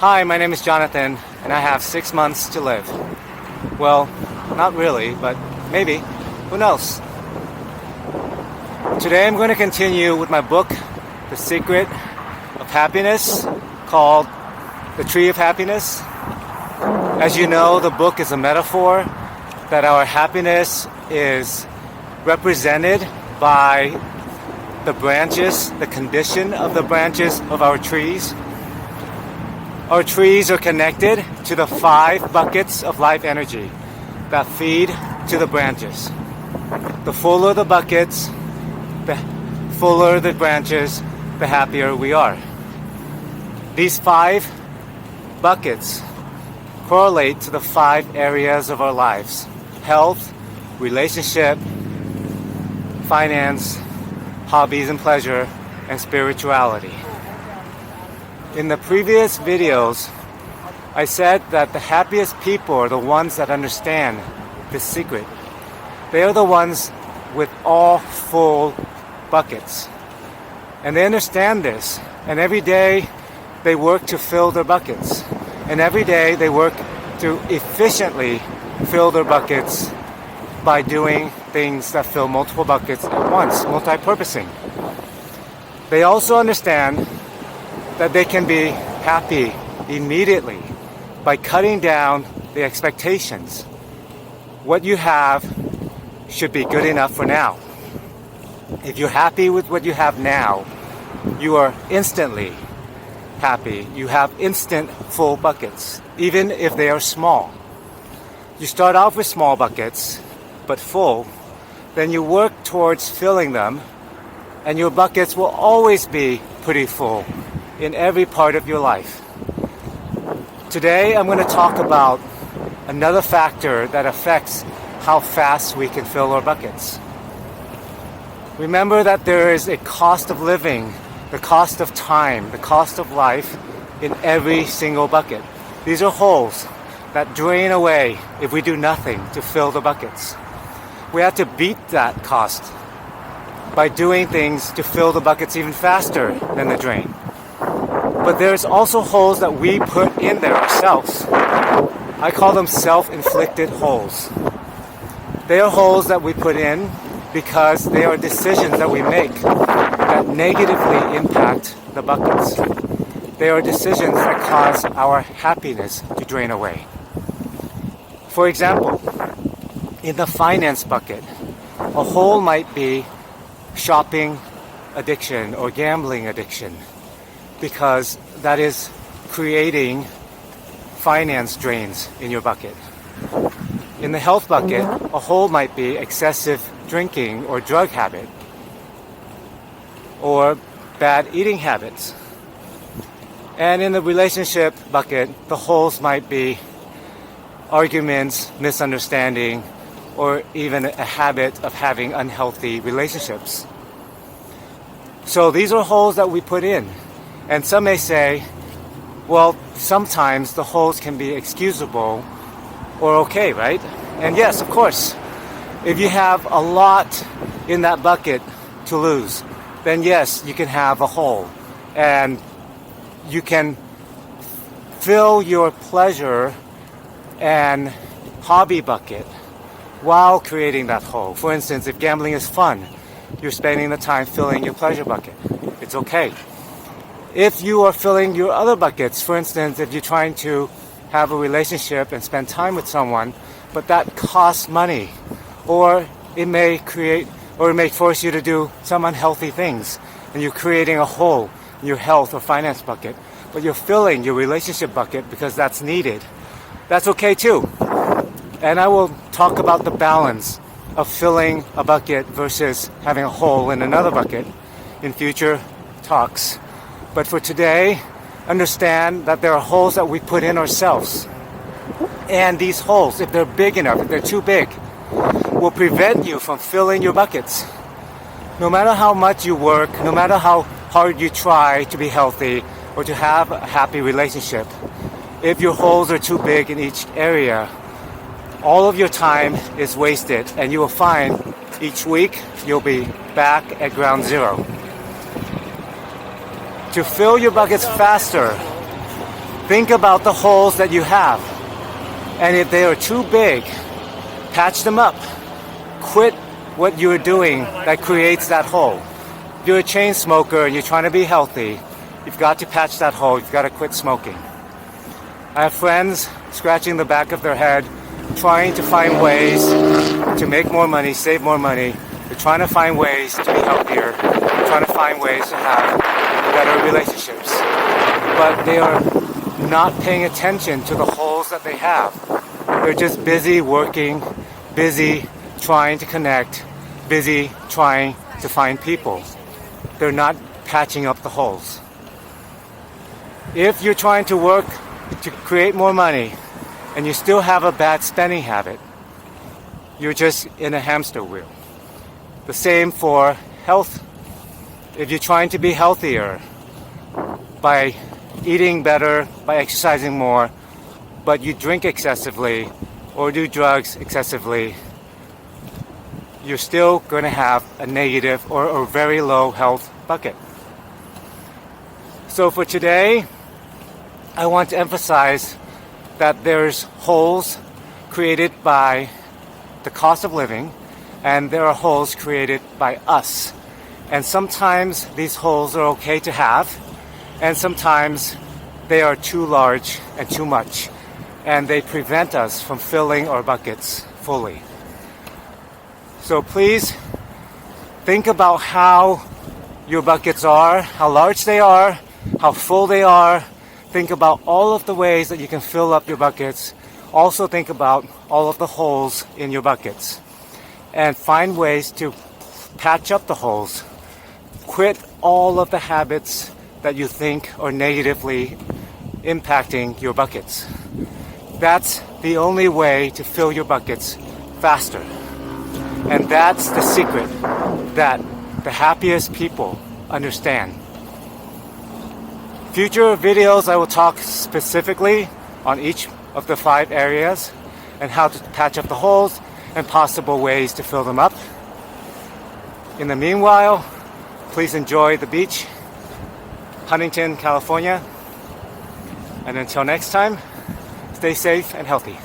Hi, my name is Jonathan, and I have 6 months to live. Well, not really, but maybe. Who knows? Today I'm going to continue with my book, The Secret of Happiness, called The Tree of Happiness. As you know, the book is a metaphor that our happiness is represented by the branches, the condition of the branches of our trees. Our trees are connected to the 5 buckets of life energy that feed to the branches. The fuller the buckets, the fuller the branches, the happier we are. These 5 buckets correlate to the 5 areas of our lives: health, relationship, finance, hobbies and pleasure, and spirituality. In the previous videos, I said that the happiest people are the ones that understand this secret. They are the ones with all full buckets. And they understand this. And every day they work to fill their buckets. And every day they work to efficiently fill their buckets by doing things that fill multiple buckets at once, multi-purposing. They also understand that they can be happy immediately by cutting down the expectations. What you have should be good enough for now. If you're happy with what you have now, you are instantly happy. You have instant full buckets, even if they are small. You start off with small buckets, but full, then you work towards filling them, and your buckets will always be pretty full in every part of your life. Today I'm going to talk about another factor that affects how fast we can fill our buckets. Remember that there is a cost of living, the cost of time, the cost of life in every single bucket. These are holes that drain away if we do nothing to fill the buckets. We have to beat that cost by doing things to fill the buckets even faster than the drain. But there's also holes that we put in there ourselves. I call them self-inflicted holes. They are holes that we put in because they are decisions that we make that negatively impact the buckets. They are decisions that cause our happiness to drain away. For example, in the finance bucket, a hole might be shopping addiction or gambling addiction, because that is creating finance drains in your bucket. In the health bucket, a hole might be excessive drinking or drug habit, or bad eating habits. And in the relationship bucket, the holes might be arguments, misunderstanding, or even a habit of having unhealthy relationships. So these are holes that we put in. And some may say, well, sometimes the holes can be excusable or okay, right? And yes, of course, if you have a lot in that bucket to lose, then yes, you can have a hole. And you can fill your pleasure and hobby bucket while creating that hole. For instance, if gambling is fun, you're spending the time filling your pleasure bucket. It's okay. If you are filling your other buckets, for instance, if you're trying to have a relationship and spend time with someone, but that costs money, or it may force you to do some unhealthy things, and you're creating a hole in your health or finance bucket, but you're filling your relationship bucket because that's needed. That's okay too. And I will talk about the balance of filling a bucket versus having a hole in another bucket in future talks. But for today, understand that there are holes that we put in ourselves. And these holes, if they're big enough, if they're too big, will prevent you from filling your buckets. No matter how much you work, no matter how hard you try to be healthy or to have a happy relationship, if your holes are too big in each area, all of your time is wasted, and you will find each week you'll be back at ground zero. To fill your buckets faster, Think about the holes that you have. And if they are too big, patch them up. Quit what you're doing that creates that hole. If you're a chain smoker and you're trying to be healthy, you've got to patch that hole. You've got to quit smoking. I have friends scratching the back of their head, trying to find ways to make more money, save more money. They're trying to find ways to be healthier. They're trying to find ways to have better relationships. But they are not paying attention to the holes that they have. They're just busy working, busy trying to connect, busy trying to find people. They're not patching up the holes. If you're trying to work to create more money and you still have a bad spending habit, you're just in a hamster wheel. The same for health. If you're trying to be healthier by eating better, by exercising more, but you drink excessively or do drugs excessively, you're still going to have a negative or a very low health bucket. So for today, I want to emphasize that there's holes created by the cost of living, and there are holes created by us. And sometimes these holes are okay to have, and sometimes they are too large and too much, and they prevent us from filling our buckets fully. So please think about how your buckets are, how large they are, how full they are. Think about all of the ways that you can fill up your buckets. Also think about all of the holes in your buckets. And find ways to patch up the holes. Quit all of the habits that you think are negatively impacting your buckets. That's the only way to fill your buckets faster. And that's the secret that the happiest people understand. Future videos, I will talk specifically on each of the 5 areas and how to patch up the holes and possible ways to fill them up. In the meanwhile, please enjoy the beach, Huntington, California. And until next time, stay safe and healthy.